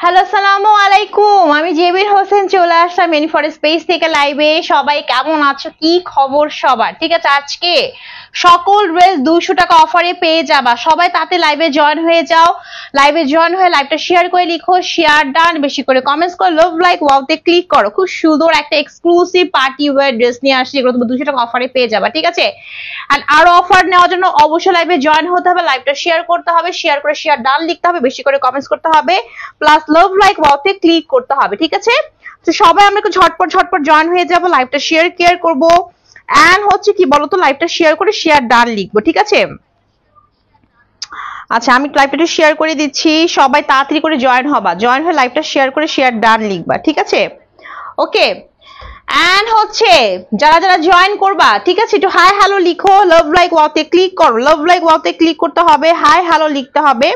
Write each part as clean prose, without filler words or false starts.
Hello আসসালামু আলাইকুম, আমি জেবির হোসেন চলে আসলাম মেনি ফর স্পেস থেকে লাইভে। সবাই কেমন আছো, কি খবর সবার? ঠিক আছে, আজকে সকল ড্রেস 200 টাকা অফারে পেয়ে যাবা। সবাই তাতে লাইভে জয়েন হয়ে যাও। লাইভে জয়েন হয়ে লাইভটা শেয়ার করে লিখো শেয়ার ডান, বেশি করে কমেন্টস করো, লাভ লাইক ওয়াওতে ক্লিক করো। খুব সুন্দর একটা এক্সক্লুসিভ পার্টি ওয়্যার ড্রেস নিয়ে আসছি, যেগুলো তুমি 200 টাকা অফারে পেয়ে যাবা। ঠিক আছে, আর আরো অফার নেওয়ার জন্য অবশ্যই লাইভে জয়েন হতে হবে, লাইভটা শেয়ার করতে হবে, শেয়ার করে শেয়ার ডান লিখতে হবে, বেশি করে কমেন্টস করতে হবে, প্লাস লাভ লাইক ওয়াওতে ক্লিক করতে হবে। ঠিক আছে, তো সবাই আমরা একটু ঝটপট জয়েন হয়ে যাবো, লাইভটা শেয়ার কেয়ার করবো। এন্ড হচ্ছে কি বলতো, লাইভটা শেয়ার করে শেয়ার ডান লিখবো। ঠিক আছে, আচ্ছা আমি লাইভটা শেয়ার করে দিচ্ছি, সবাই তাড়াতাড়ি করে জয়েন হবা, জয়েন হয়ে লাইভটা শেয়ার করে শেয়ার ডান লিখবা। ঠিক আছে, ওকে। এন্ড হচ্ছে যারা যারা জয়েন করবা, ঠিক আছে, একটু হাই হ্যালো লিখো, লাভ লাইক ওয়াওতে ক্লিক করো, লাভ লাইক ওয়াওতে ক্লিক করতে হবে, হাই হ্যালো লিখতে হবে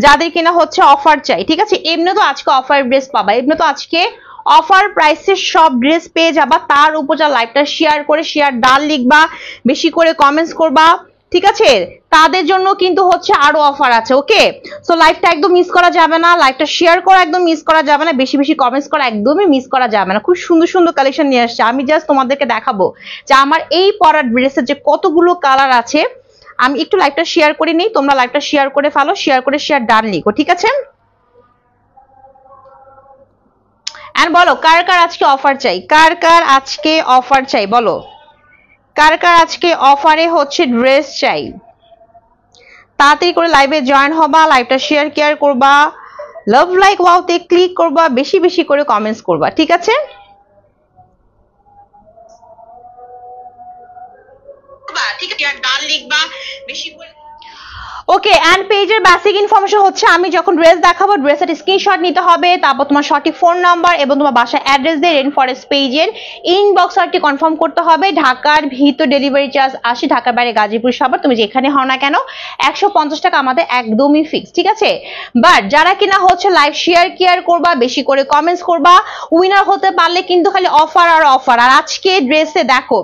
যাদের কিনা হচ্ছে অফার চাই। ঠিক আছে, এমনি তো আজকে অফার ড্রেস পাবা, এমনি তো আজকে অফার প্রাইসে সব ড্রেস পেয়ে যাবা, তার উপর যা লাইভটা শেয়ার করে শেয়ার ডান লিখবা, বেশি করে কমেন্টস করবা। ঠিক আছে, তাদের জন্য কিন্তু হচ্ছে আরো অফার আছে। ওকে, সো লাইভটা একদম মিস করা যাবে না, লাইভটা শেয়ার করা একদম মিস করা যাবে না, বেশি বেশি কমেন্টস করা একদমই মিস করা যাবে না। খুব সুন্দর সুন্দর কালেকশন নিয়ে আসছে, আমি জাস্ট তোমাদেরকে দেখাবো যে আমার এই পরার ড্রেসের যে কতগুলো কালার আছে। আমি একটু লাইভটা শেয়ার করে নিই, তোমরা লাইভটা শেয়ার করে ফেলো, শেয়ার করে শেয়ার ডান লিখো। ঠিক আছে, আর বলো কার কার আজকে অফার চাই, কার কার আজকে অফার চাই, বলো কার কার আজকে অফারে হচ্ছে ড্রেস চাই। তাড়াতাড়ি করে লাইভে জয়েন হবা, লাইভটা শেয়ার কেয়ার করবা, লাভ লাইক ওয়াওতে ক্লিক করবা, বেশি বেশি করে কমেন্টস করবা। ঠিক আছে, ডান লিখবা বেশি করে। ওকে, এন্ড পেজের বেসিক ইনফরমেশন হচ্ছে আমি যখন ড্রেস দেখাবো ড্রেসের স্ক্রিনশট নিতে হবে, তারপর তোমার সঠিক ফোন নাম্বার এবং তোমার বাসার অ্যাড্রেস দিয়ে রেন ফরেস্ট পেজের ইনবক্স আরটি কনফার্ম করতে হবে। ঢাকার ভিতর ডেলিভারি চার্জ 80, ঢাকার বাইরে গাজীপুর সাভার তুমি যেখানে হও না কেন 150 টাকা আমাদের একদমই ফিক্স। ঠিক আছে, বাট যারা কিনা হচ্ছে লাইভ শেয়ার কেয়ার করবা, বেশি করে কমেন্টস করবা, উইনার হতে পারলে কিন্তু খালি অফার আর অফার। আর আজকে ড্রেসে দেখো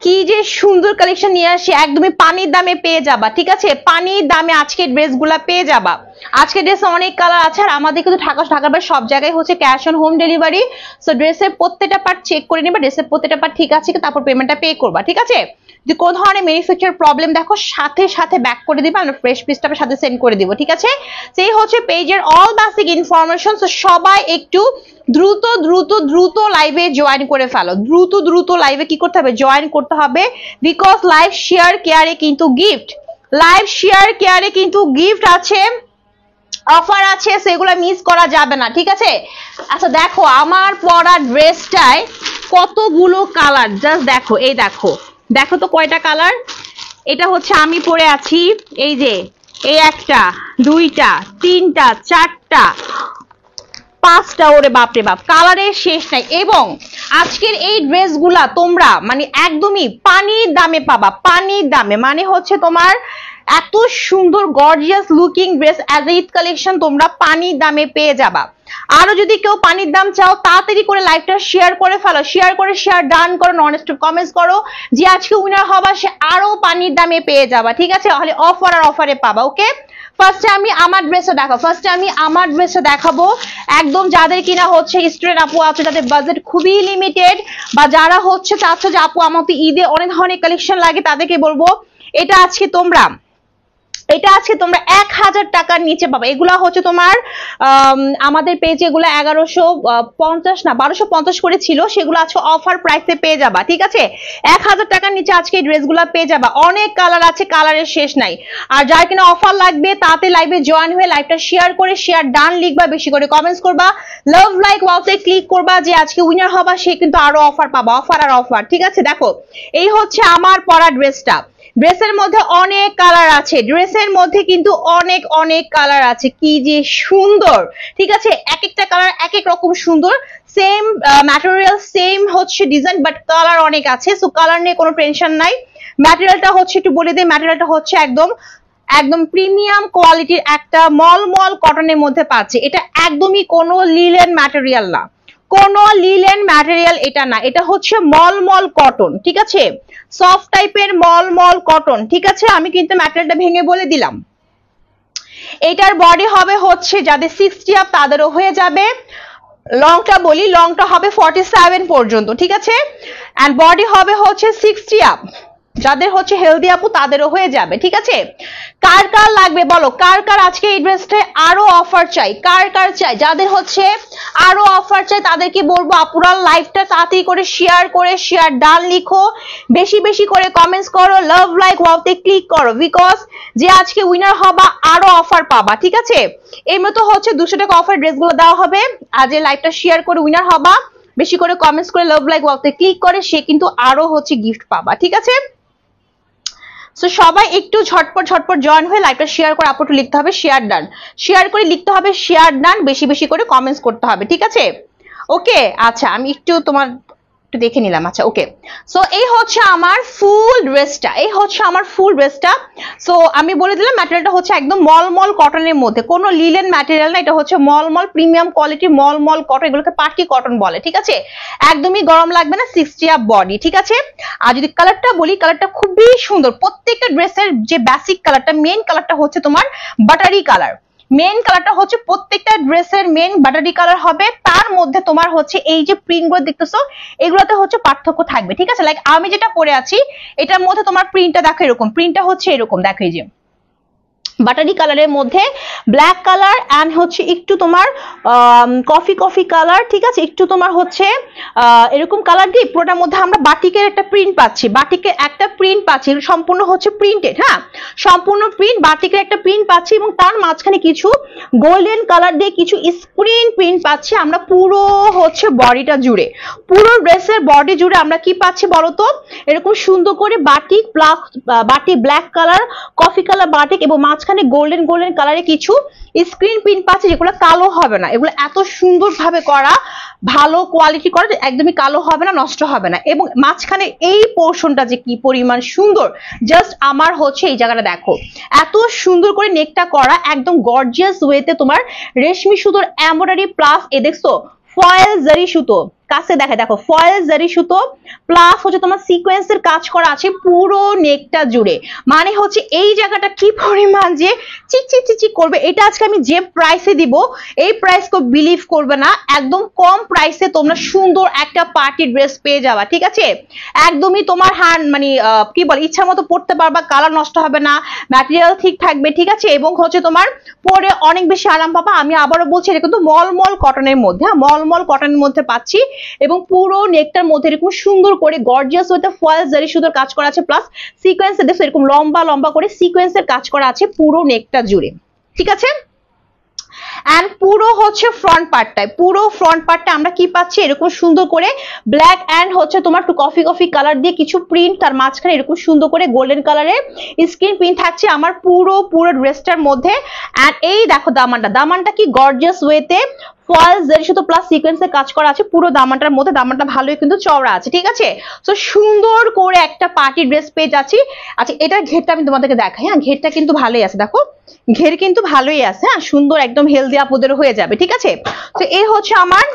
কি যে সুন্দর কালেকশন নিয়ে আসি, একদমই পানির দামে পেয়ে যাবা। ঠিক আছে, পানির দামে আজকে ড্রেসগুলা পেয়ে যাবা। আজকে ড্রেসে অনেক কালার আছে, আর আমাদের কিন্তু ঢাকার বাইরে সব জায়গায় হচ্ছে cash on home delivery. So ড্রেসের প্রত্যেকটা পার্ট চেক করে নিবা, ড্রেসের প্রত্যেকটা পার্ট ঠিক আছে তারপর পেমেন্টটা পে করবা। ঠিক আছে, যদি কোন ধরনের ম্যানুফ্যাকচার প্রবলেম দেখো সাথে সাথে ব্যাক করে দিবা, আমরা ফ্রেশ পিসটা সাথে সেন্ড করে দিব। ঠিক আছে, সেই হচ্ছে পেজের অল বেসিক ইনফরমেশন। সো সবাই একটু দ্রুত দ্রুত দ্রুত লাইভে জয়েন করে ফেলো, দ্রুত দ্রুত লাইভে কি করতে হবে, জয়েন করতে হবে, বিকজ লাইভ শেয়ার কেয়ারে কিন্তু গিফট, লাইভ শেয়ার কেয়ারে কিন্তু গিফট আছে, অফার আছে, সেগুলো মিস করা যাবে না। ঠিক আছে, আচ্ছা দেখো আমার পরা ড্রেসটায় কতগুলো কালার, জাস্ট দেখো, এই দেখো, দেখো তো কয়টা কালার। এটা হচ্ছে আমি পরে আছি, এই যে এই একটা, দুইটা, তিনটা, চারটা, 5টা, ওরে বাপরে বাপ, কালারের শেষ নাই। এবং আজকের এই ড্রেসগুলা তোমরা মানে একদমই পানির দামে পাবা, পানির দামে, মানে হচ্ছে তোমার এত সুন্দর gorgeous looking dress as a Eid collection তোমরা পানির দামে পেয়ে যাবা। আরো যদি কেউ পানির দাম চাও তাড়াতাড়ি করে লাইভটা শেয়ার করে ফেলো, শেয়ার করে শেয়ার ডান করো, নন স্টপ কমেন্টস করো, যে আজকে উইনার হবা সে আরো পানির দামে পেয়ে যাবা। ঠিক আছে, তাহলে অফার আর অফারে পাবা। ওকে, ফার্স্টে আমি আমার ড্রেসটা দেখাবো একদম যাদের কিনা হচ্ছে স্টুডেন্ট আপু আছে, যাদের বাজেট খুবই লিমিটেড, বা যারা হচ্ছে চাচ্ছ যে আপু আমার তো ঈদে অনেক ধরনের কালেকশন লাগে, তাদেরকে বলবো এটা আজকে তোমরা 1000 টাকার নিচে পাবে। এগুলা হচ্ছে তোমার আমাদের পেজে এগুলো 1150 না 1250 করে ছিল, সেগুলো আজকে অফার প্রাইসে পেয়ে যাবা। ঠিক আছে, 1000 টাকার নিচে আজকে এই ড্রেসগুলো পেয়ে যাবা। অনেক কালার আছে, কালারের শেষ নাই। আর যার কিনা অফার লাগবে তাতে লাইভে জয়েন হয়ে লাইভটা শেয়ার করে শেয়ার ডান লিখবা, বেশি করে কমেন্টস করবা, লাভ লাইক ওয়াওতে ক্লিক করবা, যে আজকে উইনার হবা সে কিন্তু আরো অফার পাবা, অফার আর অফার। ঠিক আছে, দেখো এই হচ্ছে আমার পরা ড্রেসটা, ড্রেসের মধ্যে অনেক কালার আছে, ড্রেসের মধ্যে কিন্তু অনেক অনেক কালার আছে, কি যে সুন্দর। ঠিক আছে, এক একটা কালার এক এক রকম সুন্দর, সেম ম্যাটেরিয়াল সেম হচ্ছে ডিজাইন, বাট কালার অনেক আছে। সো কালার নিয়ে কোনো টেনশন নাই। ম্যাটেরিয়ালটা হচ্ছে একটু বলে দিই, ম্যাটেরিয়ালটা হচ্ছে একদম প্রিমিয়াম কোয়ালিটির একটা মলমল কটনের মধ্যে পাচ্ছে। এটা একদমই কোনো লিলেন ম্যাটেরিয়াল না, কোনো লিলেন ম্যাটেরিয়াল এটা না, এটা হচ্ছে মলমল কটন। ঠিক আছে, সফট টাইপের মলমল কটন। ঠিক আছে, আমি কিন্তু ম্যাটেরিয়ালটা ভেঙে বলে দিলাম। এটার বডি হবে হচ্ছে যাদের 60 আপ তাদেরও হয়ে যাবে, লংটা বলি, লংটা হবে 47 পর্যন্ত, ঠিক আছে, এন্ড বডি হবে হচ্ছে 60 আপ, যাদের হচ্ছে হেলদি আপু তাদেরও হয়ে যাবে, ঠিক আছে। কার কার লাগবে বলো, কার কার আজকে এই ড্রেসটা আরো অফার চাই, কার কার চাই, যাদের হচ্ছে আরো অফার চাই তাদেরকে বলবো আপুরা লাইভটা তাড়াতাড়ি করে শেয়ার ডান লিখো, বেশি বেশি করে কমেন্টস করো, লাভ লাইক ওয়াওতে ক্লিক করো, বিকজ যে আজকে উইনার হবা আরো অফার পাবা, ঠিক আছে। এই মতো হচ্ছে 200 টাকা অফার ড্রেসগুলো দেওয়া হবে, আজ এই লাইভটা শেয়ার করে উইনার হবা, বেশি করে কমেন্টস করে লাভ লাইক ওয়াওতে ক্লিক করে সে কিন্তু আরো হচ্ছে গিফট পাবা, ঠিক আছে। সো সবাই একটু ঝটপট জয়েন হয়ে লাইভটা শেয়ার করে আপু লিখতে হবে শেয়ার ডান, শেয়ার করে লিখতে হবে শেয়ার ডান, বেশি বেশি করে কমেন্টস করতে হবে, ঠিক আছে। ওকে, আচ্ছা আমি একটু তোমার একটু দেখে নিলাম, আচ্ছা ওকে। সো এই হচ্ছে আমার ফুল ড্রেসটা, সো আমি বলে দিলাম ম্যাটেরিয়ালটা হচ্ছে একদম মলমল কটনের মধ্যে, কোনো লিলেন ম্যাটেরিয়াল না, এটা হচ্ছে মলমল প্রিমিয়াম কোয়ালিটি মলমল কটন, এগুলোকে পার্টি কটন বলে, ঠিক আছে। একদমই গরম লাগবে না, 60 আপ বডি, ঠিক আছে। আর যদি কালারটা বলি, কালারটা খুবই সুন্দর, প্রত্যেকটা ড্রেসের যে বেসিক কালারটা, মেইন কালারটা হচ্ছে তোমার বাটারি কালার, মেইন কালারটা হচ্ছে প্রত্যেকটা ড্রেসের মেইন বাটারি কালার হবে, তার মধ্যে তোমার হচ্ছে এই যে প্রিন্টগুলো দেখতেছো এগুলোতে হচ্ছে পার্থক্য থাকবে, ঠিক আছে। লাইক আমি যেটা পরে আছি এটার মধ্যে তোমার প্রিন্টটা দেখো এরকম, প্রিন্টটা হচ্ছে এরকম, দেখো এই যে বাটারি কালারের মধ্যে ব্ল্যাক কালার এন্ড হচ্ছে একটু তোমার কফি কালার, ঠিক আছে, একটু তোমার হচ্ছে এরকম কালার দিয়ে পুরোটার মধ্যে আমরা বাটিকের একটা প্রিন্ট পাচ্ছি, বাটিকের একটা প্রিন্ট পাচ্ছি, সম্পূর্ণ হচ্ছে প্রিন্টেড, হ্যাঁ সম্পূর্ণ প্রিন্ট, বাটিকের একটা প্রিন্ট পাচ্ছি এবং তার মাঝখানে কিছু গোল্ডেন কালার দিয়ে কিছু স্ক্রিন প্রিন্ট পাচ্ছি আমরা পুরো হচ্ছে বডিটা জুড়ে, পুরো ড্রেসের বডি জুড়ে আমরা কি পাচ্ছি বলতো, এরকম সুন্দর করে batik black colour, coffee colour batik এবং মাঝখানে গোল্ডেন কালারে কিছু স্ক্রিন প্রিন্ট পাচ্ছে, যেগুলো কালো হবে না, এগুলো এত সুন্দর ভাবে করা, ভালো কোয়ালিটি করা, একদমই কালো হবে না, নষ্ট হবে না, এবং মাঝখানে এই পোর্শনটা যে কি পরিমাণ সুন্দর, জাস্ট আমার হচ্ছে এই জায়গাটা দেখো, এত সুন্দর করে নেকটা করা, একদম গর্জিয়াস ওয়েতে তোমার রেশমি সুতোর এমব্রয়ডারি প্লাস এ দেখছো ফয়েল জারি সুতো, কাছে দেখো ফয়েল জারি সুতো প্লাস হচ্ছে তোমার সিকোয়েন্সের কাজ করা আছে পুরো নেকটা জুড়ে, মানে হচ্ছে এই জায়গাটা কি পরিমাণ যে চিক করবে, এটা আজকে আমি যে প্রাইসে দিব এই প্রাইস কো বিলিভ করবে না, একদম কম প্রাইসে তোমরা সুন্দর একটা পার্টি ড্রেস পেয়ে যাবা, ঠিক আছে। একদমই তোমার মানে কি বল ইচ্ছা মতো পড়তে পারবা, কালার নষ্ট হবে না, ম্যাটেরিয়াল ঠিক থাকবে, ঠিক আছে, এবং হচ্ছে তোমার পরে অনেক বেশি আরাম পাবা। আমি আবারও বলছি এটা কিন্তু মলমল কটনের মধ্যে, হ্যাঁ মলমল কটনের মধ্যে পাচ্ছি, এবং পুরো নেকটার মধ্যে এরকম সুন্দর করে গর্জিয়াস ওয়েতে ফয়েল জারি সুতোর কাজ করা আছে, প্লাস সিকোয়েন্সে দেখো এরকম লম্বা করে সিকোয়েন্সের কাজ করা আছে পুরো নেকটা জুড়ে, ঠিক আছে। এন্ড পুরো হচ্ছে ফ্রন্ট পার্টটা আমরা কি পাচ্ছি, এরকম সুন্দর করে ব্ল্যাক এন্ড হচ্ছে তোমার একটু কফি কালার দিয়ে কিছু প্রিন্ট, তার মাঝখানে এরকম সুন্দর করে গোল্ডেন কালারের স্ক্রিন প্রিন্ট থাকছে আমার পুরো ড্রেসটার মধ্যে। এন্ড এই দেখো দামানটা কি গর্জিয়াস ওয়েতে ফয়েল জারি সুতো প্লাস সিকোয়েন্সের কাজ করা আছে পুরো দামানটার মধ্যে, দামানটা ভালোই কিন্তু চওড়া আছে, ঠিক আছে। তো সুন্দর করে একটা পার্টি ড্রেস পেয়ে যাচ্ছি। আচ্ছা এটার ঘেরটা আমি তোমাদেরকে দেখাই, হ্যাঁ ঘেরটা কিন্তু ভালোই আছে, দেখো ঘের কিন্তু ভালোই আছে, হ্যাঁ সুন্দর একদম হেলদি আপুদের হয়ে যাবে, ঠিক আছে। তো এই হচ্ছে আমার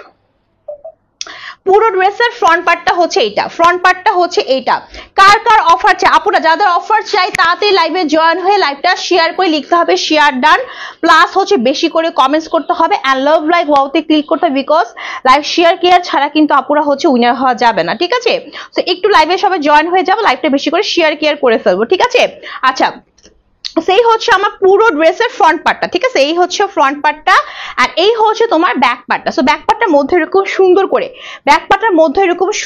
পুরো ড্রেসের ফ্রন্ট পার্টটা হচ্ছে এইটা, কার কার অফার চাই আপুরা, যাদের অফার চাই তাড়াতাড়ি লাইভে জয়েন হয়ে লাইভটা শেয়ার করে লিখতে হবে শেয়ার ডান, প্লাস হচ্ছে বেশি করে কমেন্টস করতে হবে এন্ড লাভ লাইক ওয়াওতে ক্লিক করতে হবে, বিকজ লাইভ শেয়ার কেয়ার ছাড়া কিন্তু আপুরা হচ্ছে উইনার হওয়া যাবে না, ঠিক আছে। তো একটু লাইভে সবাই জয়েন হয়ে যাবো, লাইভটা বেশি করে শেয়ার কেয়ার করে ফেলবো, ঠিক আছে। আচ্ছা সেই হচ্ছে আমার পুরো ড্রেসের ফ্রন্ট পার্টটা, ঠিক আছে, এই হচ্ছে ফ্রন্ট পার্টটা আর এই হচ্ছে তোমার ব্যাক পার্টটা। সো ব্যাক পার্টটার মধ্যে এরকম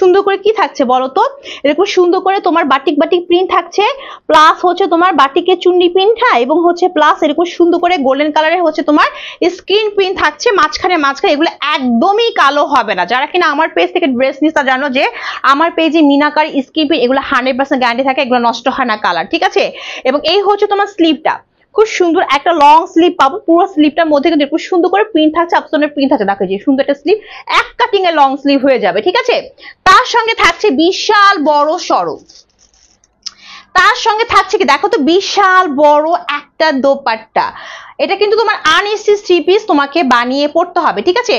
সুন্দর করে কি থাকছে বলতো, এরকম সুন্দর করে তোমার বাটিক প্রিন্ট থাকছে, প্লাস হচ্ছে তোমার বাটিকের চুন্নি প্রিন্ট, হ্যাঁ এবং হচ্ছে প্লাস এরকম সুন্দর করে গোল্ডেন কালারের হচ্ছে তোমার স্ক্রিন প্রিন্ট থাকছে মাঝখানে, এগুলো একদমই কালো হবে না। যারা কিনা আমার পেজ থেকে ড্রেস নিস তা জানো যে আমার পেজে মিনাকার স্ক্রিন প্রিন্ট এগুলো 100% গ্যারান্টি থাকে, এগুলো নষ্ট হয় না কালার, ঠিক আছে। এবং এই হচ্ছে তোমার স্লিপটা, খুব সুন্দর একটা লং স্লিপ পাবো, পুরো স্লিপটার মধ্যে কিন্তু খুব সুন্দর করে প্রিন্ট থাকছে, আপসনের প্রিন্ট থাকছে, দেখো যে সুন্দর একটা স্লিপ, এক কাটিং এ লং স্লিভ হয়ে যাবে, ঠিক আছে। তার সঙ্গে থাকছে বিশাল বড় সরো, তার সঙ্গে থাকছে কি দেখো তো বিশাল বড় একটা দোপাট্টা, এটা কিন্তু তোমার আনস্টিচ থ্রি পিস তোমাকে বানিয়ে পড়তে হবে, ঠিক আছে,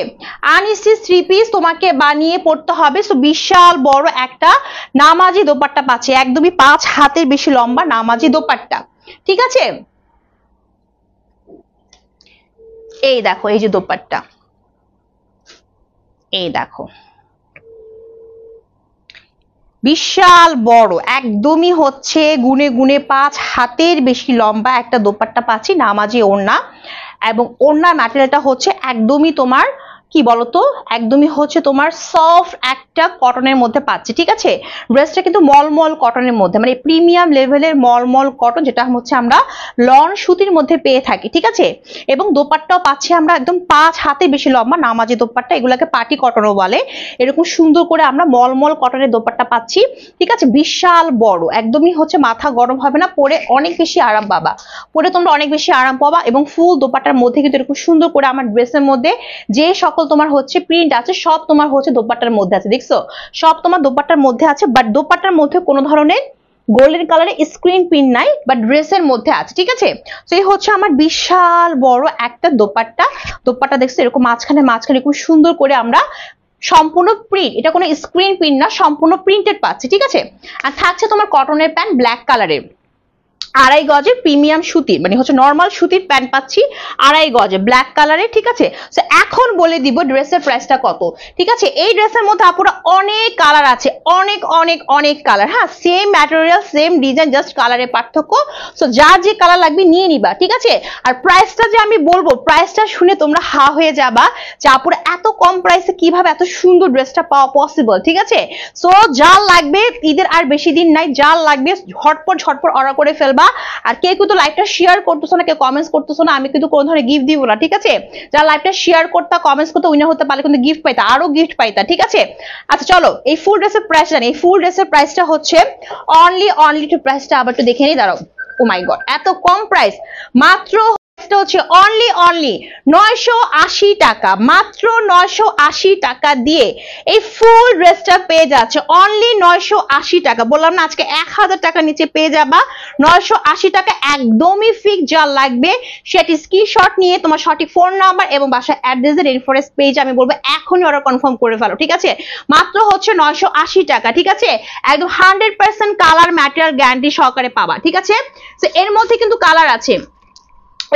আনস্টিচ থ্রি পিস তোমাকে বানিয়ে পড়তে হবে। সো বিশাল বড় একটা নামাজি দোপাট্টা পাচ্ছে, একদমই 5 হাতের বেশি লম্বা নামাজি দোপাট্টা, ঠিক আছে। এই দেখো এই যে দোপাট্টা, এই দেখো বিশাল বড়, একদমই হচ্ছে গুনে গুনে 5 হাতের বেশি লম্বা একটা দোপাট্টা পাচ্ছি, নামাজি ওড়না, এবং ওড়নার ম্যাটেরিয়ালটা হচ্ছে একদমই তোমার কি বলতো, একদমই হচ্ছে তোমার সফট একটা কটনের মধ্যে পাচ্ছি, ঠিক আছে। ড্রেসটা কিন্তু মলমল কটনের মধ্যে, মানে প্রিমিয়াম লেভেলের মলমল কটন, যেটা হচ্ছে আমরা লন সুতির মধ্যে পেয়ে থাকি, ঠিক আছে। এবং দোপাট্টাও পাচ্ছি আমরা একদম 5 হাতে বেশি লম্বা নামাজি দোপাট্টা, এগুলাকে পার্টি কটনও বলে। এরকম সুন্দর করে আমরা মলমল কটনের দোপাট্টা পাচ্ছি, ঠিক আছে। বিশাল বড়, একদমই হচ্ছে মাথা গরম হবে না, পরে অনেক বেশি আরাম পাবা, পরে তোমরা অনেক বেশি আরাম পাবা। এবং ফুল দোপাট্টার মধ্যে কিন্তু এরকম সুন্দর করে আমার ড্রেসের মধ্যে যে সকল তোমার হচ্ছে প্রিন্ট আছে সব তোমার হচ্ছে দোপাট্টার মধ্যে আছে, দেখছো সব তোমার দোপাট্টার মধ্যে আছে, বাট দোপাট্টার মধ্যে কোনো ধরনের গোল্ডেন কালারের স্ক্রিন প্রিন্ট নাই, বাট ড্রেসের মধ্যে আছে, ঠিক আছে। তো এই হচ্ছে আমার বিশাল বড় একটা দোপাট্টা। দোপাট্টা দেখছো এরকম মাঝখানে মাঝখানে খুব সুন্দর করে আমরা সম্পূর্ণ প্রিন্ট, এটা কোনো স্ক্রিন প্রিন্ট না, সম্পূর্ণ প্রিন্টেড পাচ্ছি, ঠিক আছে। আর থাকছে তোমার কটনের প্যান্ট ব্ল্যাক কালারের, 2.5 গজের প্রিমিয়াম সুতির, মানে হচ্ছে নর্মাল সুতির প্যান্ট পাচ্ছি 2.5 গজে ব্ল্যাক কালারের, ঠিক আছে। তো এখন বলে দিব ড্রেসের প্রাইসটা কত, ঠিক আছে। এই ড্রেসের মধ্যে আপুরা অনেক কালার আছে, অনেক অনেক অনেক কালার, হ্যাঁ same material same design, just কালারের পার্থক্য। সো যার যে কালার লাগবে নিয়ে নিবা, ঠিক আছে। আর প্রাইসটা যে আমি বলবো, প্রাইসটা শুনে তোমরা হা হয়ে যাবা যে আপুরা এত কম প্রাইসে কিভাবে এত সুন্দর ড্রেসটা পাওয়া পসিবল, ঠিক আছে। সো যার লাগবে, ঈদের আর বেশি দিন নাই, যার লাগবে ঝটপট ঝটপট অর্ডার করে ফেলবা। আর কেউ কিন্তু লাইভটা শেয়ার করতেছো না, কেউ কমেন্টস করতেছো না, আমি কিন্তু কোনো ধরনের গিফট দিব না, ঠিক আছে। যারা লাইভটা শেয়ার করতা কমেন্টস করতে উইনার হতে পারলে কিন্তু গিফট পাইতা, আরো গিফট পাইতা, ঠিক আছে। আচ্ছা চলো এই ফুল ড্রেসের প্রাইস জানি, এই ফুল ড্রেসের প্রাইসটা হচ্ছে অনলি টু প্রাইসটা আবার একটু দেখে নিই, দাঁড়াও। ও মাই গড এত কম প্রাইস, মাত্র হচ্ছে অনলি 980 টাকা, মাত্র 980 টাকা দিয়ে এই ফুল ড্রেসটা পেয়ে যাচ্ছে অনলি 980 টাকা। বললাম না আজকে 1000 টাকা নিচে পেয়ে যাবা, 980 টাকা একদমই ফিক্স। যা লাগবে সেটি স্ক্রিনশট নিয়ে তোমার সঠিক ফোন নাম্বার এবং বাসার অ্যাড্রেসের রেফারেন্স পেজ আমি বলবো এখনই অর্ডার কনফার্ম করে ফেলো, ঠিক আছে। মাত্র হচ্ছে 980 টাকা, ঠিক আছে। একদম 100% কালার ম্যাটেরিয়াল গ্যারান্টি সহকারে পাবা, ঠিক আছে। তো এর মধ্যে কিন্তু কালার আছে,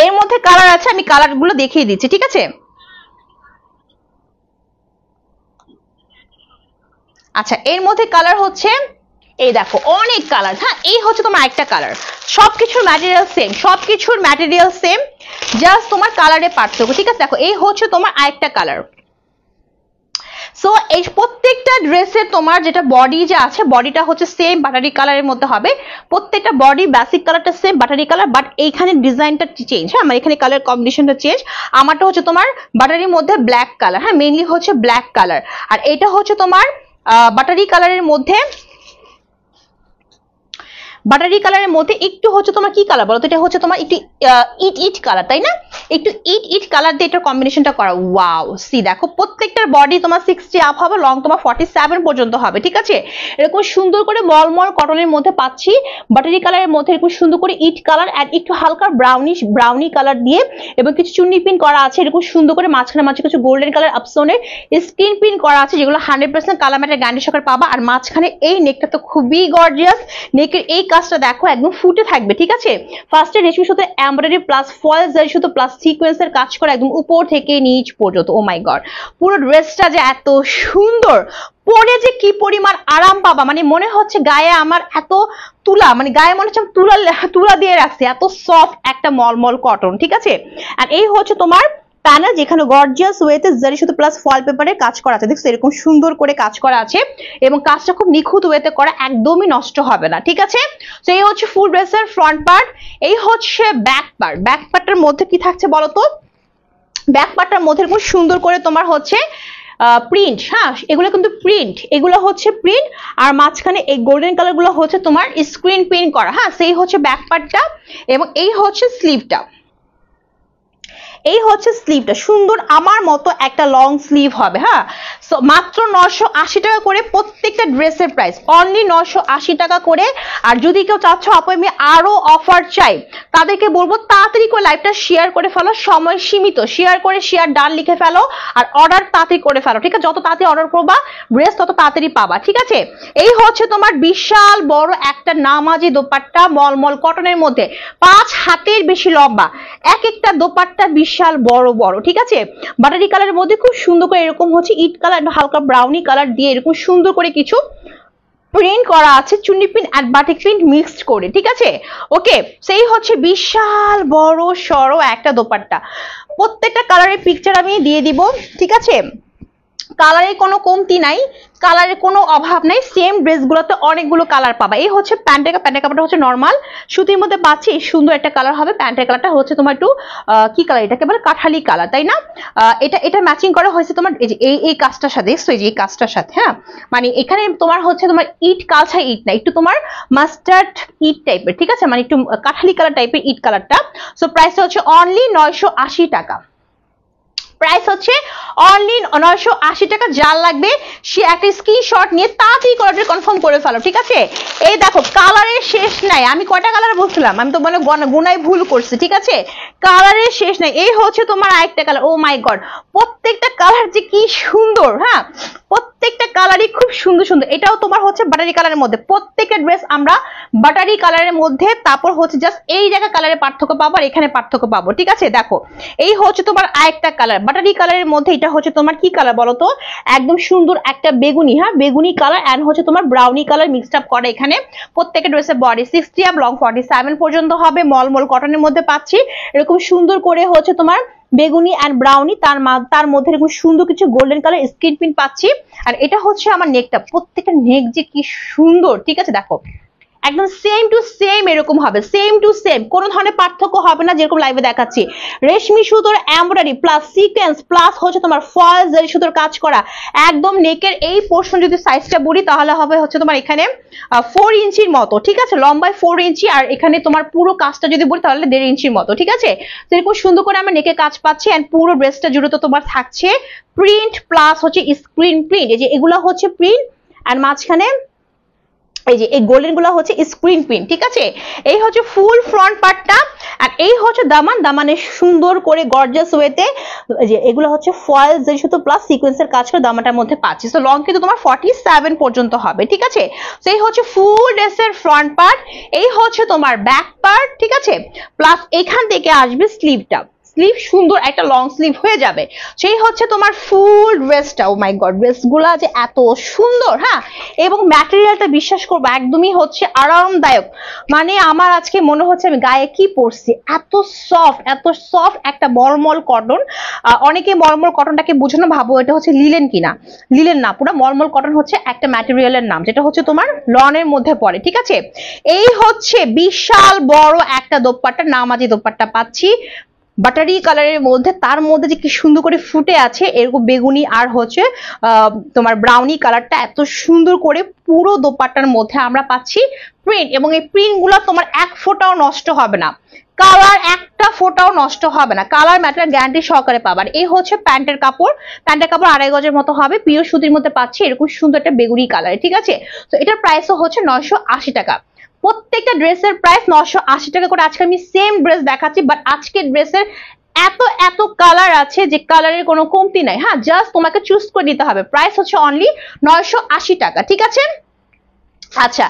এর মধ্যে কালার আছে, আমি কালার গুলো দেখিয়ে দিচ্ছি, ঠিক আছে। আচ্ছা এর মধ্যে কালার হচ্ছে এই দেখো অনেক কালার, হ্যাঁ এই হচ্ছে তোমার একটা কালার, সবকিছুর ম্যাটেরিয়াল সেম, সবকিছুর ম্যাটেরিয়াল সেম, জাস্ট তোমার কালারে পার্থক্য, ঠিক আছে। দেখো এই হচ্ছে তোমার আরেকটা কালার। সো এই প্রত্যেকটা ড্রেসের তোমার যেটা বডি যে আছে, বডিটা হচ্ছে সেম বাটারি কালারের মধ্যে হবে, প্রত্যেকটা বডি বেসিক কালারটা সেম বাটারি কালার, বাট এইখানে ডিজাইনটা চেঞ্জ, হ্যাঁ আমার এখানে কালার কম্বিনেশনটা চেঞ্জ। আমারটা হচ্ছে তোমার বাটারির মধ্যে ব্ল্যাক কালার, হ্যাঁ মেইনলি হচ্ছে ব্ল্যাক কালার, আর এটা হচ্ছে তোমার বাটারি কালারের মধ্যে, বাটারি কালারের মধ্যে একটু হচ্ছে তোমার কি কালার বলো তো, এটা হচ্ছে তোমার একটু ইট কালার, তাই না, একটু ইট কালার দিয়ে এটার কম্বিনেশনটা করা। ওয়াও সি দেখো প্রত্যেকটার বডি তোমার 60 আপ হবে, লং তোমার 47 পর্যন্ত হবে, ঠিক আছে। এরকম সুন্দর করে মলমল কটনের মধ্যে পাচ্ছি, বাটারি কালারের মধ্যে এরকম সুন্দর করে ইট কালার আর একটু হালকা ব্রাউনি কালার দিয়ে, এবং কিছু চুন্নি পিন করা আছে এরকম সুন্দর করে, মাঝখানে কিছু গোল্ডেন কালার অপশনের স্ক্রিন পিন করা আছে, যেগুলো 100% কালার ম্যাটের গ্যারান্টি সহকারে পাবা। আর মাঝখানে এই নেকটা তো খুবই গর্জিয়াস, নেকের এই কাজটা দেখো একদম ফুটে থাকবে, ঠিক আছে। ফার্স্টে রেশমি সুতো এমব্রয়ডারি প্লাস ফয়েল জারি সুতো প্লাস সিকোয়েন্সের কাজ করা একদম উপর থেকে নিচ পর্যন্ত। ও মাই গড পুরো ড্রেসটা যে এত সুন্দর, পরে যে কি পরিমাণ আরাম পাবা, মানে মনে হচ্ছে গায়ে আমার এত তুলা, মানে গায়ে মনে হচ্ছে তুলা দিয়ে রাখছে, এত সফট একটা মলমল কটন, ঠিক আছে। আর এই হচ্ছে তোমার প্যানেল, যেখানে গর্জিয়াস ওয়েতে জারি সুতো প্লাস ফয়েল পেপারের কাজ করা আছে, দেখছো এরকম সুন্দর করে কাজ করা আছে, এবং কাজটা খুব নিখুঁত ওয়েতে করা, একদমই নষ্ট হবে না, ঠিক আছে। তো এই হচ্ছে ফুল ড্রেসের ফ্রন্ট পার্ট, এই হচ্ছে ব্যাক পার্ট। ব্যাক পার্টের মধ্যে কি থাকছে বলো তো, ব্যাক পার্টটার মধ্যে খুব সুন্দর করে তোমার হচ্ছে প্রিন্ট, হ্যাঁ এগুলো কিন্তু প্রিন্ট, এগুলো হচ্ছে প্রিন্ট, আর মাঝখানে এই গোল্ডেন কালার গুলো হচ্ছে তোমার স্ক্রিন প্রিন্ট করা, হ্যাঁ সেই হচ্ছে ব্যাক পার্টটা। এবং এই হচ্ছে স্লিভটা, এই হচ্ছে স্লিভটা সুন্দর আমার মতো একটা লং স্লিভ হবে, হ্যাঁ। সো মাত্র 980 টাকা করে প্রত্যেকটা ড্রেসের প্রাইস, অনলি 980 টাকা করে। আর যদি কেউ চাচ্ছ আপু আমি আরো অফার চাই, তাদেরকে বলবো তাড়াতাড়ি করে লাইভটা শেয়ার করে ফেলো, সময় সীমিত, শেয়ার করে শেয়ার ডান লিখে ফেলো, আর অর্ডার তাড়াতাড়ি করে ফেলো, ঠিক আছে। যত তাড়াতাড়ি অর্ডার করবা ড্রেস তত তাড়াতাড়ি পাবা, ঠিক আছে। এই হচ্ছে তোমার বিশাল বড় একটা নামাজি দোপাট্টা মলমল কটনের মধ্যে, 5 হাতের বেশি লম্বা, এক একটা দোপাট্টা বিশাল বিশাল বড় বড়, ঠিক আছে। বাটারি কালারের মধ্যে খুব সুন্দর করে এরকম হচ্ছে ইট কালার, হালকা ব্রাউনি কালার দিয়ে এরকম সুন্দর করে কিছু প্রিন্ট করা আছে, চুন্নি প্রিন্ট আর বাটিক প্রিন্ট মিক্সড করে, ঠিক আছে। ওকে, সেই হচ্ছে বিশাল বড় সড়ো একটা দোপাট্টা। প্রত্যেকটা কালারের পিকচার আমি দিয়ে দিব, ঠিক আছে। কালারের কোনো কমতি নাই, কালারের কোনো অভাব নাই, সেম ড্রেসগুলোতে অনেকগুলো কালার পাবা। এই হচ্ছে প্যান্টের কাপড়টা হচ্ছে নর্মাল সুতির মধ্যে পাচ্ছি, সুন্দর একটা কালার হবে। প্যান্টের কালারটা হচ্ছে তোমার একটু কি কালার, এটাকে বলে কাঠালি কালার, তাই না। এটা ম্যাচিং করা হয়েছে তোমার এই যে এই কাজটার সাথে, দেখছো এই যে এই কাজটার সাথে, হ্যাঁ। মানে এখানে তোমার হচ্ছে তোমার ইট কালচা ইট না, একটু তোমার মাস্টার্ড ইট টাইপের, ঠিক আছে, মানে একটু কাঠালি কালার টাইপের ইট কালারটা। সো প্রাইসটা হচ্ছে অনলি 980 টাকা। প্রাইস হচ্ছে অনলি 980 টাকা। যার লাগবে সে একটা স্ক্রিনশট নিয়ে তাড়াতাড়ি অর্ডার কনফার্ম করে ফেলো, ঠিক আছে। এই দেখো কালারের শেষ নাই, আমি কয়টা কালার বলছিলাম, আমি তো মানে গুনায় ভুল করছি, ঠিক আছে। কালারের শেষ নাই। এই হচ্ছে তোমার আরেকটা কালার, ও মাই গড, প্রত্যেকটা কালার যে কি সুন্দর, হ্যাঁ, প্রত্যেকটা কালারই খুব সুন্দর সুন্দর। এটাও তোমার হচ্ছে বাটারি কালারের মধ্যে, প্রত্যেকটা ড্রেস আমরা বাটারি কালারের মধ্যে, তারপর হচ্ছে জাস্ট এই জায়গা কালারের পার্থক্য পাবো আর এখানে পার্থক্য পাবো, ঠিক আছে। দেখো এই হচ্ছে তোমার আরেকটা কালার বাটারি কালারের মধ্যে, এটা হচ্ছে তোমার কি কালার বলো তো, একদম সুন্দর একটা বেগুনি, হ্যাঁ বেগুনি কালার এন্ড হচ্ছে তোমার ব্রাউনি কালার মিক্সড আপ করে এখানে। প্রত্যেকটা ড্রেসের বডি 60 আপ, লং 47 পর্যন্ত হবে, মলমল কটনের মধ্যে পাচ্ছি। এরকম সুন্দর করে হচ্ছে তোমার বেগুনি এন্ড ব্রাউনি, তার মধ্যে এরকম সুন্দর কিছু গোল্ডেন কালার স্ক্রিন প্রিন্ট পাচ্ছি। আর এটা হচ্ছে আমার নেকটা, প্রত্যেকটা নেক যে কি সুন্দর, ঠিক আছে। দেখো একদম সেম টু সেম এরকম হবে, সেম টু সেম, কোনো ধরনের পার্থক্য হবে না, যেরকম লাইভে দেখাচ্ছি। রেশমি সুতোর এমব্রয়ডারি প্লাস সিকোয়েন্স প্লাস হচ্ছে তোমার ফল জারি সুতোর কাজ করা, একদম নেকের এই পোর্শন যদি সাইজটা বলি তাহলে হবে হচ্ছে তোমার এখানে 4 ইঞ্চির মতো, ঠিক আছে, লম্বায় 4 ইঞ্চি, আর এখানে তোমার পুরো কাজটা যদি বলি তাহলে 1.5 ইঞ্চির মতো, ঠিক আছে। তো এরকম সুন্দর করে আমরা নেকে কাজ পাচ্ছি এন্ড পুরো ড্রেসটা জুড়ে তো তোমার থাকছে প্রিন্ট প্লাস হচ্ছে স্ক্রিন প্রিন্ট। এই যে এগুলো হচ্ছে প্রিন্ট আর মাঝখানে এই যে এই গোল্ডেন গুলো হচ্ছে স্ক্রিন প্রিন্ট, ঠিক আছে। এই হচ্ছে ফুল ফ্রন্ট পার্টটা আর এই হচ্ছে দামানের সুন্দর করে গর্জিয়াস ওয়েতে, যে এগুলো হচ্ছে ফয়েল যে শুধু প্লাস সিকোয়েন্সের কাজ করে দামাটার মধ্যে পাচ্ছি। সো লং কিন্তু তোমার 47 পর্যন্ত হবে, ঠিক আছে। সো এই হচ্ছে ফুল ড্রেসের ফ্রন্ট পার্ট, এই হচ্ছে তোমার ব্যাক পার্ট, ঠিক আছে। প্লাস এখান থেকে আসবে স্লিভটা, স্লিভ সুন্দর একটা লং স্লিভ হয়ে যাবে। সেই হচ্ছে তোমার ফুল ড্রেসটা। ও মাই গড, ড্রেসগুলা যে এত সুন্দর, হ্যাঁ, এবং ম্যাটেরিয়ালটা বিশ্বাস করবো একদমই হচ্ছে আরামদায়ক। মানে আমার আজকে মনে হচ্ছে আমি গায়ে কি পরছি, এত সফট একটা মলমল কটন। অনেকে মলমল কটনটাকে বুঝো না, ভাবো এটা হচ্ছে লিলেন কিনা, লিলেন না, পুরো মলমল কটন হচ্ছে একটা ম্যাটেরিয়ালের নাম, যেটা হচ্ছে তোমার লনের মধ্যে পড়ে, ঠিক আছে। এই হচ্ছে বিশাল বড় একটা দোপাট্টা, নামাজি দোপাট্টা পাচ্ছি বাটারি কালারের মধ্যে, তার মধ্যে যে কি সুন্দর করে ফুটে আছে এরকম বেগুনি আর হচ্ছে তোমার ব্রাউনি কালারটা, এত সুন্দর করে পুরো দোপাট্টার মধ্যে আমরা পাচ্ছি প্রিন্ট, এবং এই প্রিন্ট গুলো তোমার এক ফোঁটাও নষ্ট হবে না, কালার একটা ফোঁটাও নষ্ট হবে না, কালার ম্যাটার গ্যারান্টি সহকারে পাবার। এই হচ্ছে প্যান্টের কাপড় 2.5 গজের মতো হবে, পিওর সুতির মধ্যে পাচ্ছি এরকম সুন্দর একটা বেগুনি কালার, ঠিক আছে। তো এটার প্রাইসও হচ্ছে 980 টাকা। প্রত্যেকটা ড্রেসের প্রাইস 980 টাকা করে। আজকে আমি সেম ড্রেস দেখাচ্ছি, বাট আজকের ড্রেসের এত কালার আছে যে কালারের কোনো কমতি নাই, হ্যাঁ, জাস্ট তোমাকে চুজ করে নিতে হবে। প্রাইস হচ্ছে অনলি 980 টাকা, ঠিক আছে। আচ্ছা,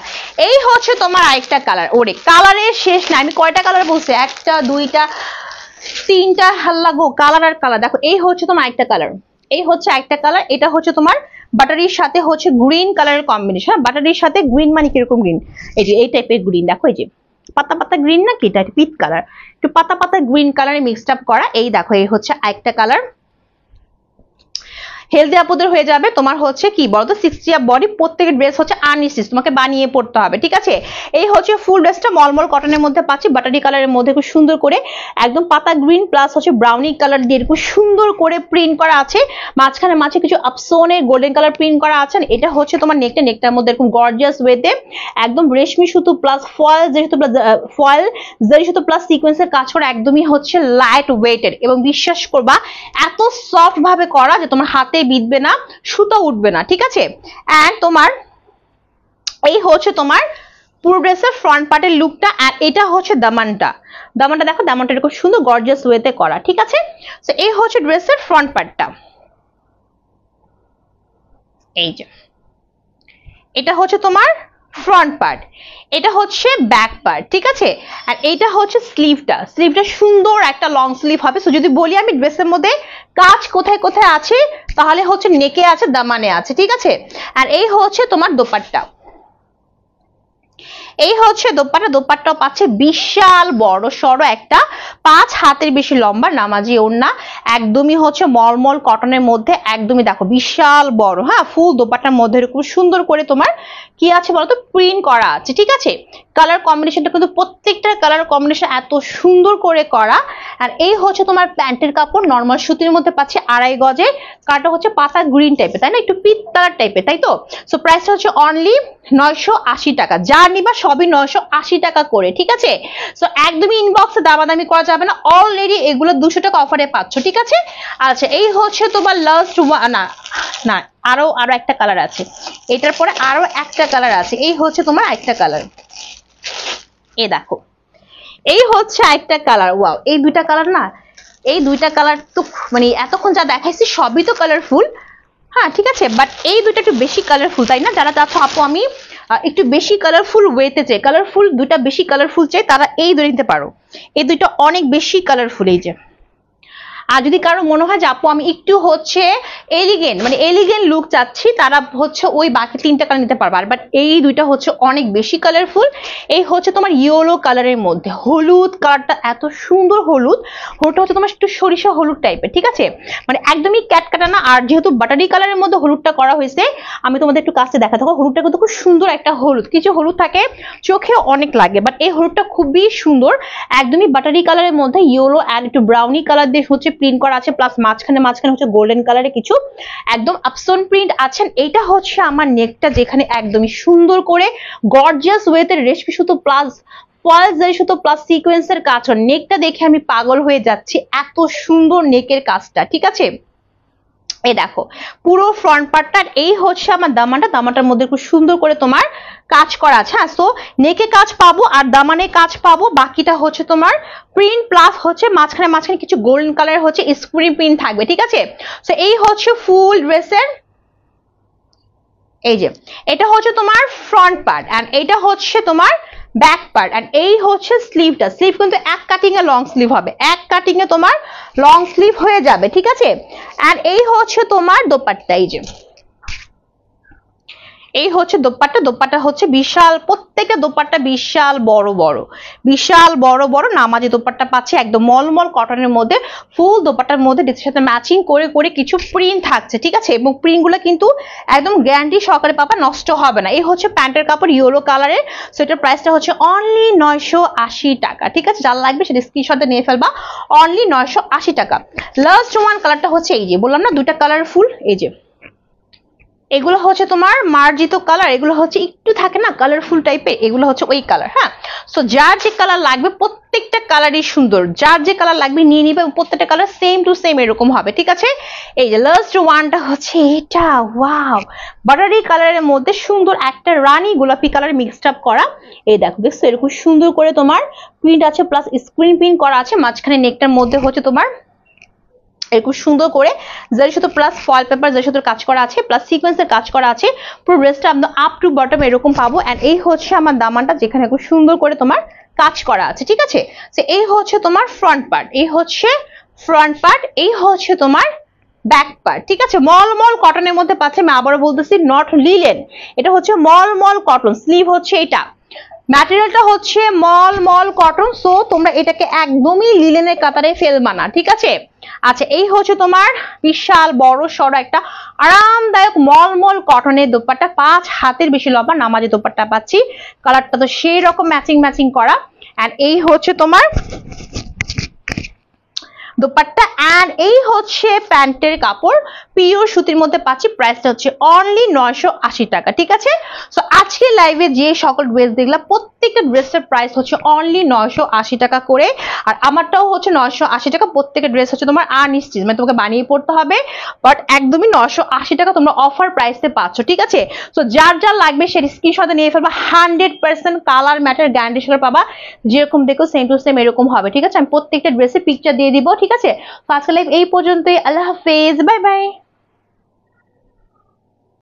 এই হচ্ছে তোমার আরেকটা কালার, ওরে কালারের শেষ নাই, আমি কয়টা কালার বলছি, 1টা 2টা 3টা, হাল্লা গো কালার আর কালার। দেখো এই হচ্ছে তোমার আরেকটা কালার, এই হচ্ছে একটা কালার, এটা হচ্ছে তোমার বাটারির সাথে হচ্ছে গ্রিন কালারের কম্বিনেশন। বাটারির সাথে গ্রিন মানে কিরকম গ্রিন, এই যে এই টাইপের গ্রিন, দেখো এই যে পাতা পাতা গ্রিন না কি, এটা পিট কালার, একটু পাতা পাতা গ্রিন কালারে মিক্সড আপ করা। এই দেখো এই হচ্ছে আরেকটা কালার, হেলদি আপুদের হয়ে যাবে তোমার হচ্ছে কি বলতো 60 আপ বডি, প্রত্যেকের ড্রেস হচ্ছে আনস্টিচ, তোমাকে বানিয়ে পড়তে হবে, ঠিক আছে। এই হচ্ছে ফুল ড্রেসটা মলমল কটনের মধ্যে পাচ্ছি, বাটারি কালারের মধ্যে খুব সুন্দর করে একদম পাতা গ্রিন প্লাস হচ্ছে ব্রাউনি কালার দিয়ে খুব সুন্দর করে প্রিন্ট করা আছে, মাঝখানে কিছু আপসোনের গোল্ডেন কালার প্রিন্ট করা আছে। এটা হচ্ছে তোমার নেকটার মধ্যে এরকম গর্জিয়াস ওয়েতে একদম রেশমি সুতো প্লাস ফয়েল জারি সুতো প্লাস সিকোয়েন্সের কাজ করা, একদমই হচ্ছে লাইট ওয়েটেড, এবং বিশ্বাস করবা এত সফট ভাবে করা যে তোমার হাতে বিঁধবে না, সুতো উঠবে না, ঠিক আছে। এন্ড তোমার এই হচ্ছে তোমার পুরো ড্রেসের ফ্রন্ট পার্টের লুকটা, আর এটা হচ্ছে দামানটা দেখো, দামানটা খুব সুন্দর গর্জিয়াস ওয়েতে করা, ঠিক আছে। তো এই হচ্ছে ড্রেসের ফ্রন্ট পার্টটা, এই যে এটা হচ্ছে তোমার ফ্রন্ট পার্ট, এটা হচ্ছে ব্যাক পার্ট, ঠিক আছে। আর এইটা হচ্ছে স্লিভটা, স্লিভটা সুন্দর একটা লং স্লিভ হবে। সো যদি বলি আমি ড্রেসের মধ্যে কাজ কোথায় কোথায় আছে, তাহলে হচ্ছে নেকে আছে, দামানে আছে, ঠিক আছে। আর এই হচ্ছে তোমার দোপাট্টা, এই হচ্ছে দোপাট্টা। দোপাট্টাও পাচ্ছে বিশাল বড় সড়ো একটা 5 হাতের বেশি লম্বা নামাজি ওড়না, একদমই হচ্ছে মলমল কটনের মধ্যে, একদমই দেখো বিশাল বড়, হ্যাঁ। ফুল দোপাট্টার মধ্যে এরকম সুন্দর করে তোমার কি আছে বলতো, প্রিন্ট করা আছে, ঠিক আছে। কালার কম্বিনেশনটা কিন্তু প্রত্যেকটা কালার কম্বিনেশন এত সুন্দর করে করা। আর এই হচ্ছে তোমার প্যান্টের কাপড়, নর্মাল সুতির মধ্যে পাচ্ছে 2.5 গজে, কালারটা হচ্ছে পাতা গ্রিন টাইপের, তাই না, একটু পিচ কালার টাইপের, তাই তো। সো প্রাইসটা হচ্ছে অনলি 980 টাকা, যা নিবা সবই 980 টাকা করে, ঠিক আছে। সো একদমই ইনবক্সে দামাদামি করা যাবে না, অলরেডি এগুলো 200 টাকা অফারে পাচ্ছ, ঠিক আছে। আচ্ছা, এই হচ্ছে তোমার লাস্ট না না আরো একটা কালার আছে, এটার পরে আরো একটা কালার আছে, এই হচ্ছে তোমার একটা কালার, এই দেখো, এই হচ্ছে একটা কালার। ওয়াও, এই দুইটা কালার না, এই দুইটা কালার তো মানে এতক্ষণ যা দেখাইছি সবই তো কালারফুল, হ্যাঁ, ঠিক আছে। বাট এই দুইটা একটু বেশি কালারফুল, তাই না। যারা চাচ্ছ আপু আমি একটু বেশি কালারফুল ওয়েতে চাই, কালারফুল দুইটা বেশি কালারফুল চাই, তারা এই দুটো নিতে পারো, এই দুইটা অনেক বেশি কালারফুল, এই যে। আর যদি কারো মনে হয় যে আপু আমি একটু হচ্ছে এলিগেন্ট মানে এলিগেন্ট লুক চাচ্ছি, তারা হচ্ছে ওই বাকি 3টা কালার নিতে পারবে। বাট এই দুইটা হচ্ছে অনেক বেশি কালারফুল। এই হচ্ছে তোমার ইয়েলো কালারের মধ্যে হলুদ কালারটা, এত সুন্দর হলুদ, হলুদটা হচ্ছে তোমার একটু সরিষা হলুদ টাইপের, ঠিক আছে, মানে একদমই ক্যাটকাটা না। আর যেহেতু বাটারি কালারের মধ্যে হলুদটা করা হয়েছে, আমি তোমাদের একটু কাছে দেখা থাকো, হলুদটা কিন্তু খুব সুন্দর একটা হলুদ, কিছু হলুদ থাকে চোখে অনেক লাগে, বাট এই হলুদটা খুবই সুন্দর, একদমই বাটারি কালারের মধ্যে ইয়েলো আর একটু ব্রাউনি কালার দিয়ে হচ্ছে প্রিন্ট করা আছে, প্লাস মাঝখানে হচ্ছে গোল্ডেন কালারে কিছু একদম আপসন প্রিন্ট আছেন। এইটা হচ্ছে আমার নেকটা, যেখানে একদমই সুন্দর করে গর্জিয়াস ওয়েতে রেশমি সুতো প্লাস ফয়েল জারি সুতো প্লাস সিকোয়েন্সের কাজ। নেকটা দেখে আমি পাগল হয়ে যাচ্ছি, এত সুন্দর নেকের কাজটা, ঠিক আছে। এই দেখো পুরো ফ্রন্ট পার্টটা, এই হচ্ছে আমার দামানটা, দামানটার মধ্যে খুব সুন্দর করে তোমার কাজ করা আছে, হ্যাঁ। সো নেকে কাজ পাবো আর দামানে কাজ পাবো, বাকিটা হচ্ছে তোমার প্রিন্ট প্লাস হচ্ছে মাঝখানে কিছু গোল্ডেন কালার হচ্ছে স্ক্রিন প্রিন্ট থাকবে, ঠিক আছে। সো এই হচ্ছে ফুল ড্রেসের, এই যে এটা হচ্ছে তোমার ফ্রন্ট পার্ট, এন্ড এইটা হচ্ছে তোমার ব্যাক পার্ট, এন্ড এই হচ্ছে স্লিভটা। স্লিভ কিন্তু এক কাটিং এ লং স্লিভ হবে, এক কাটিং এ তোমার লং স্লিভ হয়ে যাবে, ঠিক আছে। এন্ড এই হচ্ছে তোমার দোপাট্টা, এই যে এই হচ্ছে দোপাট্টা। দোপাট্টা হচ্ছে বিশাল, প্রত্যেকটা দোপাট্টা বিশাল বড় বড় নামাজি দোপাট্টা পাচ্ছে, একদম মলমল কটনের মধ্যে। ফুল দোপাট্টার মধ্যে ড্রেসের সাথে ম্যাচিং করে করে কিছু প্রিন্ট থাকছে, ঠিক আছে, এবং প্রিন্ট গুলো কিন্তু একদম গ্যারান্টি সহকারে পাবা, নষ্ট হবে না। এই হচ্ছে প্যান্টের কাপড় ইয়েলো কালারের, সো এটার প্রাইসটা হচ্ছে অনলি 980 টাকা, ঠিক আছে। যার লাগবে সেটা স্ক্রিনশটে নিয়ে ফেলবা, অনলি 980 টাকা। লাস্ট ওয়ান কালারটা হচ্ছে এই যে বললাম না দুইটা কালারফুল, এই যে এগুলো হচ্ছে তোমার মার্জিত কালার, এগুলো হচ্ছে একটু থাকে না কালারফুল টাইপের, এগুলো হচ্ছে ওই কালার, হ্যাঁ। সো যার যে কালার লাগবে, প্রত্যেকটা কালারই সুন্দর, যার যে কালার লাগবে নিয়ে নিবে, প্রত্যেকটা কালার সেম টু সেম এরকম হবে, ঠিক আছে। এই যে লাস্ট ওয়ানটা হচ্ছে এটা, ওয়াও, বাটারি কালারের মধ্যে সুন্দর একটা রানী গোলাপি কালার মিক্সড আপ করা। এই দেখো, দেখছো এরকম সুন্দর করে তোমার প্রিন্ট আছে, প্লাস স্ক্রিন প্রিন্ট করা আছে, মাঝখানে নেকটার মধ্যে হচ্ছে তোমার এরকম সুন্দর করে জারি সুতো প্লাস ফয়েল পেপার জারি সুতোর কাজ করা আছে, প্লাস সিকোয়েন্সের কাজ করা আছে, পুরো ড্রেসটা একদম আপ টু বটম এরকম পাবো। এন্ড এই হচ্ছে আমার দামানটা, যেখানে খুব সুন্দর করে তোমার কাজ করা আছে, ঠিক আছে। সো এই হচ্ছে তোমার ফ্রন্ট পার্ট, এই হচ্ছে ফ্রন্ট পার্ট, এই হচ্ছে তোমার ব্যাক পার্ট, ঠিক আছে। মলমল কটনের মধ্যে পাচ্ছে, আমি আবারও বলতেছি নট লিলেন, এটা হচ্ছে মলমল কটন। স্লিভ হচ্ছে এটা, ম্যাটেরিয়ালটা হচ্ছে মল কটন, সো তোমরা এটাকে একদমই লিলেনের কাতারে ফেলবা না, ঠিক আছে। আচ্ছা, এই হচ্ছে তোমার বিশাল বড় সড়ো একটা আরামদায়ক মল কটনের দোপাট্টা, 5 হাতের বেশি লম্বা নামাজি দোপাট্টা পাচ্ছি, কালারটা তো সেই রকম ম্যাচিং করা। এন্ড এই হচ্ছে তোমার দোপাট্টা, এন্ড এই হচ্ছে প্যান্টের কাপড়, পিওর সুতির মধ্যে পাচ্ছি, প্রাইসটা হচ্ছে অনলি 980 টাকা, ঠিক আছে। সো আজকে লাইভে যে সকল ড্রেস দেখলাম, প্রত্যেকটা ড্রেসের প্রাইস হচ্ছে অনলি 980 টাকা করে, আর আমারটাও হচ্ছে 980 টাকা। প্রত্যেকটা ড্রেস হচ্ছে তোমার আনস্টিচ, মানে তোমাকে বানিয়ে পড়তে হবে, বাট একদমই 980 টাকা তোমরা অফার প্রাইসে পাচ্ছ, ঠিক আছে। সো যার লাগবে সে স্ক্রিনশটে নিয়ে ফেলবা, 100% কালার ম্যাটার গ্যারান্টি সহকারে পাবা, যেরকম দেখো সেম টু সেম এরকম হবে, ঠিক আছে। আমি প্রত্যেকটা ড্রেসের পিকচার দিয়ে দিব, ঠিক আছে। তো আজকে লাইভ এই পর্যন্তই, আল্লাহ হাফেজ, বাই বাই।